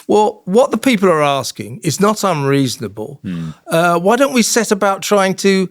Well, what the people are asking is not unreasonable. Why don't we set about trying to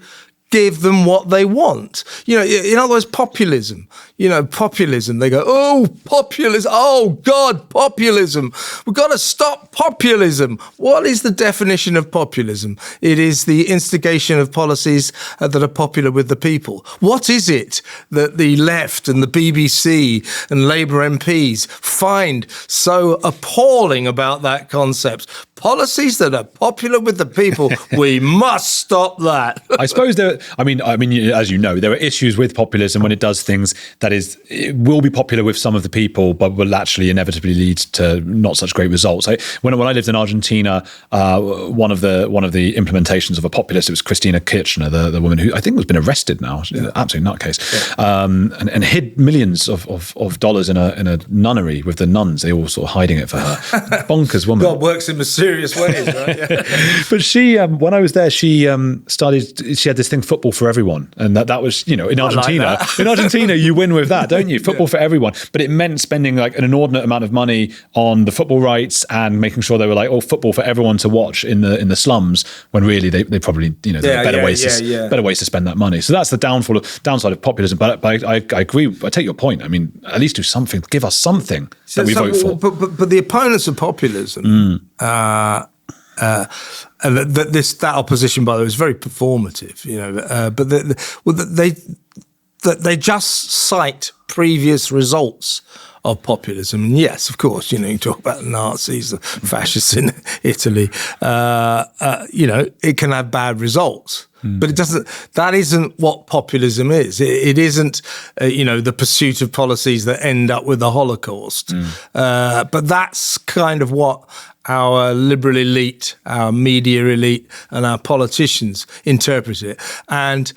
give them what they want? You know, in other words, populism. You know, populism. They go, oh, populism. Oh, God, populism. We've got to stop populism. What is the definition of populism? It is the instigation of policies that are popular with the people. What is it that the left and the BBC and Labour MPs find so appalling about that concept? Policies that are popular with the people. We must stop that. I suppose I mean, as you know, there are issues with populism when it does things that it will be popular with some of the people, but will actually inevitably lead to not such great results. When I lived in Argentina, one of the implementations of a populist, it was Christina Kirchner, the woman who I think has been arrested now, absolute nutcase, and hid millions of dollars in a nunnery with the nuns. They all sort of hiding it for her. Bonkers woman. God works in mysterious ways, right? Yeah. But she, when I was there, she she had this thing, football for everyone, and that was, you know, in Argentina. In Argentina, you win with that, don't you? Football for everyone. But it meant spending like an inordinate amount of money on the football rights and making sure they were like, football for everyone to watch in the slums, when really they probably, you know, there are better ways to spend that money. So that's the downside of populism. But I agree. I take your point. I mean, at least do something. Give us something that we vote for. But the opponents of populism. And that opposition, by the way, is very performative, you know. But they just cite previous results of populism. And yes, of course, you know, you talk about the Nazis, the fascists in Italy. You know, it can have bad results. But it doesn't. That isn't what populism is. It isn't, you know, the pursuit of policies that end up with the Holocaust. But that's kind of what our liberal elite, our media elite, and our politicians interpret it. And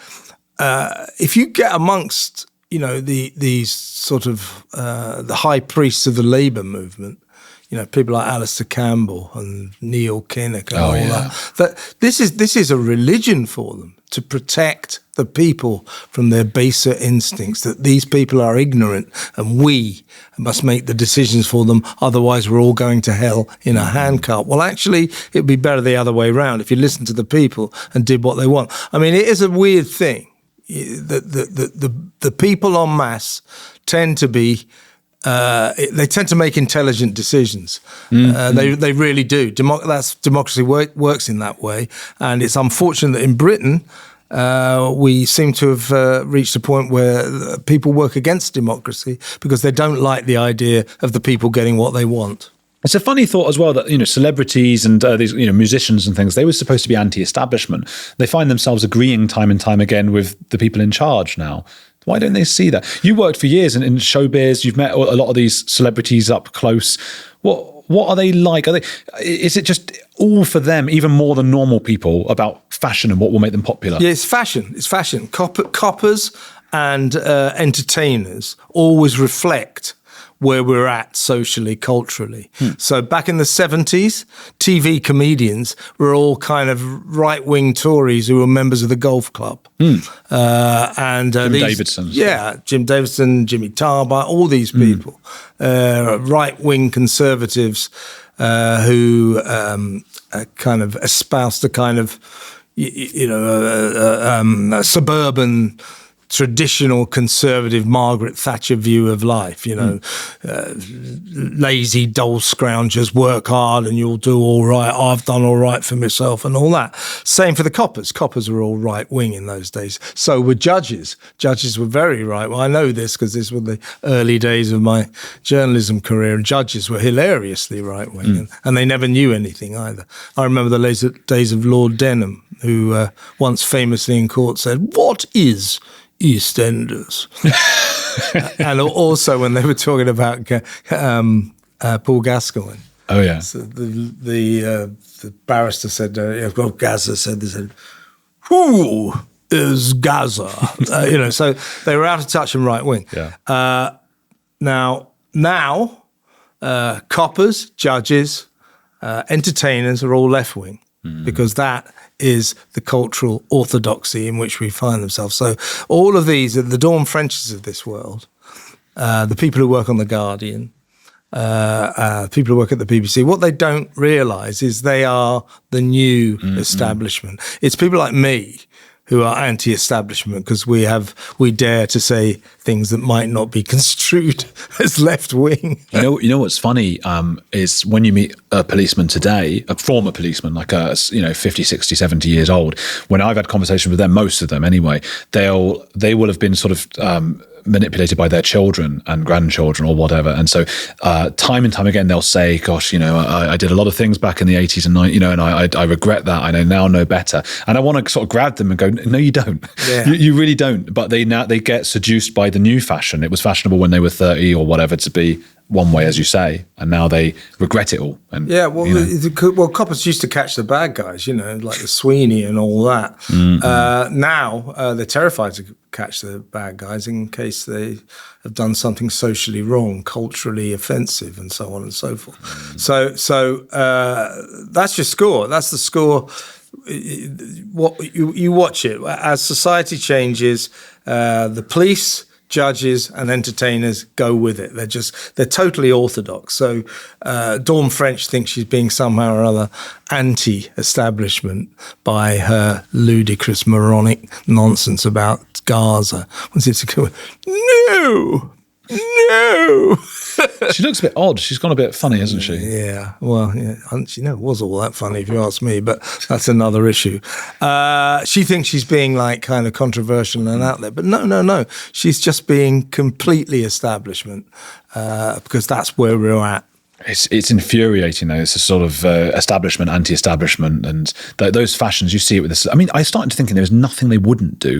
if you get amongst, you know, these sort of the high priests of the Labour movement, you know, people like Alistair Campbell and Neil Kinnock and that this is a religion for them, to protect the people from their baser instincts, that these people are ignorant and we must make the decisions for them, otherwise we're all going to hell in a handcart. Well, actually, it'd be better the other way around if you listened to the people and did what they want. I mean, it is a weird thing. The people en masse tend to be they tend to make intelligent decisions. They really do. Democracy works in that way, and it's unfortunate that in Britain we seem to have reached a point where people work against democracy because they don't like the idea of the people getting what they want. It's a funny thought as well that, you know, celebrities and these, you know, musicians and things, they were supposed to be anti-establishment. They find themselves agreeing time and time again with the people in charge now. Why don't they see that? You worked for years in showbiz. You've met a lot of these celebrities up close. What are they like? Is it just all for them, even more than normal people, about fashion and what will make them popular? Yeah, it's fashion. It's fashion. Coppers and entertainers always reflect where we're at socially, culturally. So back in the 70s, TV comedians were all kind of right-wing Tories who were members of the golf club. Jim Davidson. Yeah, Jim Davidson, Jimmy Tarbuck, all these people. Right-wing conservatives who kind of espoused a kind of, suburban, traditional conservative Margaret Thatcher view of life, you know, lazy, dull scroungers, work hard and you'll do all right. I've done all right for myself and all that. Same for the coppers. Coppers were all right wing in those days. So were judges. Judges were very right. Well, I know this because this were the early days of my journalism career, and judges were hilariously right wing and they never knew anything either. I remember the days of Lord Denham, who once famously in court said, "What is EastEnders?" And also when they were talking about Paul Gascoigne. Oh yeah. So the barrister said, Gaza said, they said, "Who is Gaza?" So they were out of touch and right wing. Yeah. Now, coppers, judges, entertainers are all left wing because that is the cultural orthodoxy in which we find themselves. So all of these are the Dawn Frenches of this world, the people who work on The Guardian, people who work at the BBC, what they don't realise is they are the new establishment. It's people like me who are anti-establishment because we dare to say things that might not be construed as left-wing. You know what's funny is when you meet a policeman today, a former policeman, like 50, 60, 70 years old, when I've had conversations with them, most of them anyway, they will have been sort of manipulated by their children and grandchildren or whatever. And so time and time again, they'll say, gosh, I did a lot of things back in the 80s and 90s, and I regret that. I now know better. And I want to sort of grab them and go, no, you don't. Yeah. You really don't. But they get seduced by the new fashion. It was fashionable when they were 30 or whatever to be one way, as you say, and now they regret it all. And yeah, well, coppers used to catch the bad guys, like the Sweeney and all that. Now they're terrified to catch the bad guys in case they have done something socially wrong, culturally offensive, and so on and so forth. So that's your score. That's the score. What you watch it as society changes. The police, judges and entertainers go with it. They're totally orthodox. So Dawn French thinks she's being somehow or other anti-establishment by her ludicrous, moronic nonsense about Gaza. No! She looks a bit odd. She's gone a bit funny, hasn't she? Yeah. Well, yeah, she never was all that funny, if you ask me, but that's another issue. She thinks she's being like kind of controversial and out there, but no. She's just being completely establishment because that's where we're at. It's infuriating though. It's a sort of establishment, anti-establishment, and those fashions. You see it with this. I mean, I started thinking there was nothing they wouldn't do.